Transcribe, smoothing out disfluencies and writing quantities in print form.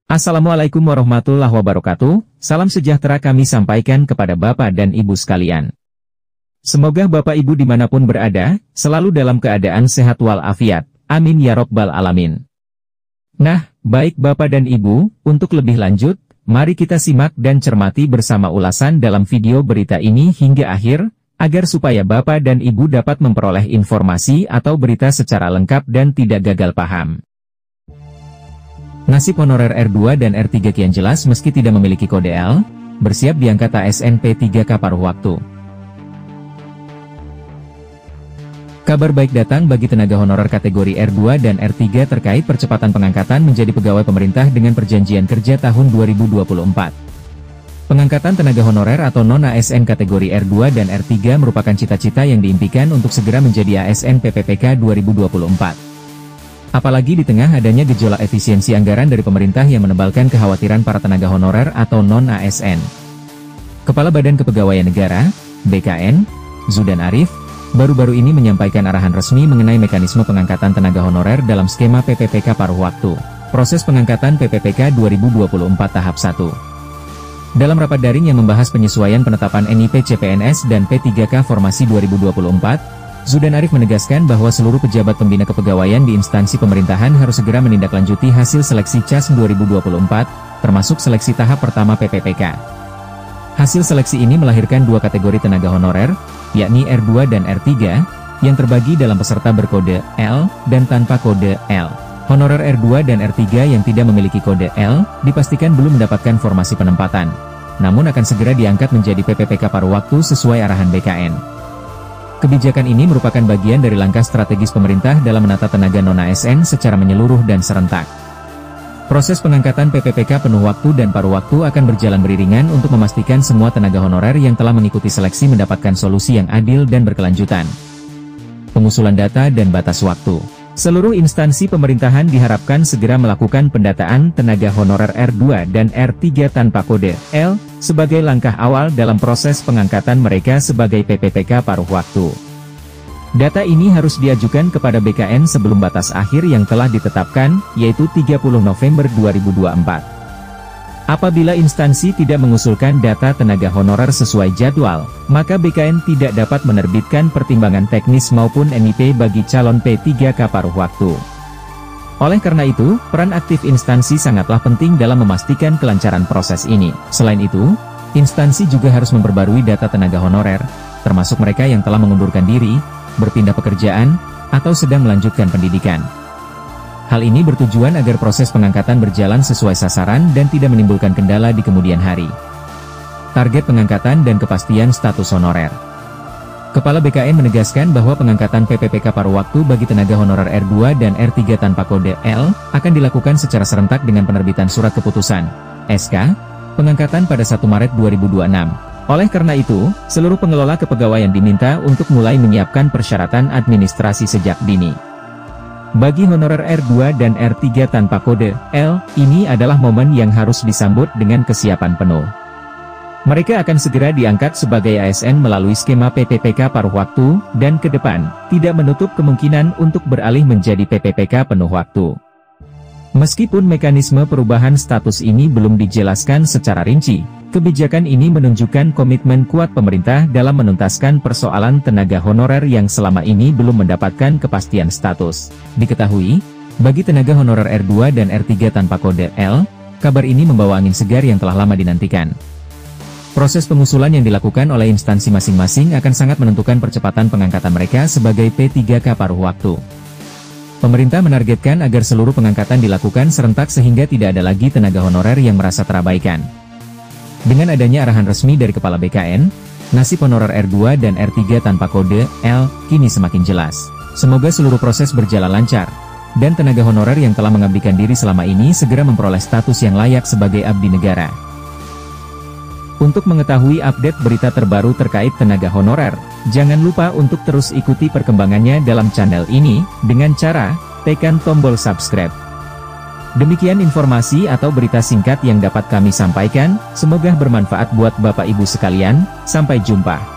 Assalamualaikum warahmatullahi wabarakatuh, salam sejahtera kami sampaikan kepada Bapak dan Ibu sekalian. Semoga Bapak Ibu dimanapun berada, selalu dalam keadaan sehat walafiat, amin ya robbal alamin. Nah, baik Bapak dan Ibu, untuk lebih lanjut, mari kita simak dan cermati bersama ulasan dalam video berita ini hingga akhir, agar supaya Bapak dan Ibu dapat memperoleh informasi atau berita secara lengkap dan tidak gagal paham. Nasib honorer R2 dan R3 kian jelas meski tidak memiliki kode L, bersiap diangkat ASN P3K paruh waktu. Kabar baik datang bagi tenaga honorer kategori R2 dan R3 terkait percepatan pengangkatan menjadi pegawai pemerintah dengan perjanjian kerja tahun 2024. Pengangkatan tenaga honorer atau non-ASN kategori R2 dan R3 merupakan cita-cita yang diimpikan untuk segera menjadi ASN PPPK 2024. Apalagi di tengah adanya gejolak efisiensi anggaran dari pemerintah yang menebalkan kekhawatiran para tenaga honorer atau non-ASN. Kepala Badan Kepegawaian Negara, BKN, Zudan Arif, baru-baru ini menyampaikan arahan resmi mengenai mekanisme pengangkatan tenaga honorer dalam skema PPPK paruh waktu, proses pengangkatan PPPK 2024 tahap 1. Dalam rapat daring yang membahas penyesuaian penetapan NIP CPNS dan P3K formasi 2024, Zudan Arif menegaskan bahwa seluruh pejabat pembina kepegawaian di instansi pemerintahan harus segera menindaklanjuti hasil seleksi CAS 2024, termasuk seleksi tahap pertama PPPK. Hasil seleksi ini melahirkan dua kategori tenaga honorer, yakni R2 dan R3, yang terbagi dalam peserta berkode L dan tanpa kode L. Honorer R2 dan R3 yang tidak memiliki kode L, dipastikan belum mendapatkan formasi penempatan, namun akan segera diangkat menjadi PPPK paruh waktu sesuai arahan BKN. Kebijakan ini merupakan bagian dari langkah strategis pemerintah dalam menata tenaga non-ASN secara menyeluruh dan serentak. Proses pengangkatan PPPK penuh waktu dan paruh waktu akan berjalan beriringan untuk memastikan semua tenaga honorer yang telah mengikuti seleksi mendapatkan solusi yang adil dan berkelanjutan. Pengusulan data dan batas waktu. Seluruh instansi pemerintahan diharapkan segera melakukan pendataan tenaga honorer R2 dan R3 tanpa kode L, sebagai langkah awal dalam proses pengangkatan mereka sebagai PPPK paruh waktu. Data ini harus diajukan kepada BKN sebelum batas akhir yang telah ditetapkan, yaitu 30 November 2024. Apabila instansi tidak mengusulkan data tenaga honorer sesuai jadwal, maka BKN tidak dapat menerbitkan pertimbangan teknis maupun NIP bagi calon P3K paruh waktu. Oleh karena itu, peran aktif instansi sangatlah penting dalam memastikan kelancaran proses ini. Selain itu, instansi juga harus memperbarui data tenaga honorer, termasuk mereka yang telah mengundurkan diri, berpindah pekerjaan, atau sedang melanjutkan pendidikan. Hal ini bertujuan agar proses pengangkatan berjalan sesuai sasaran dan tidak menimbulkan kendala di kemudian hari. Target pengangkatan dan kepastian status honorer. Kepala BKN menegaskan bahwa pengangkatan PPPK paruh waktu bagi tenaga honorer R2 dan R3 tanpa kode L, akan dilakukan secara serentak dengan penerbitan surat keputusan, SK, pengangkatan pada 1 Maret 2026. Oleh karena itu, seluruh pengelola kepegawaian diminta untuk mulai menyiapkan persyaratan administrasi sejak dini. Bagi honorer R2 dan R3 tanpa kode L, ini adalah momen yang harus disambut dengan kesiapan penuh. Mereka akan segera diangkat sebagai ASN melalui skema PPPK paruh waktu, dan ke depan, tidak menutup kemungkinan untuk beralih menjadi PPPK penuh waktu. Meskipun mekanisme perubahan status ini belum dijelaskan secara rinci, kebijakan ini menunjukkan komitmen kuat pemerintah dalam menuntaskan persoalan tenaga honorer yang selama ini belum mendapatkan kepastian status. Diketahui, bagi tenaga honorer R2 dan R3 tanpa kode L, kabar ini membawa angin segar yang telah lama dinantikan. Proses pengusulan yang dilakukan oleh instansi masing-masing akan sangat menentukan percepatan pengangkatan mereka sebagai P3K paruh waktu. Pemerintah menargetkan agar seluruh pengangkatan dilakukan serentak sehingga tidak ada lagi tenaga honorer yang merasa terabaikan. Dengan adanya arahan resmi dari Kepala BKN, nasib honorer R2 dan R3 tanpa kode L kini semakin jelas. Semoga seluruh proses berjalan lancar, dan tenaga honorer yang telah mengabdikan diri selama ini segera memperoleh status yang layak sebagai abdi negara. Untuk mengetahui update berita terbaru terkait tenaga honorer, jangan lupa untuk terus ikuti perkembangannya dalam channel ini, dengan cara tekan tombol subscribe. Demikian informasi atau berita singkat yang dapat kami sampaikan, semoga bermanfaat buat Bapak Ibu sekalian, sampai jumpa.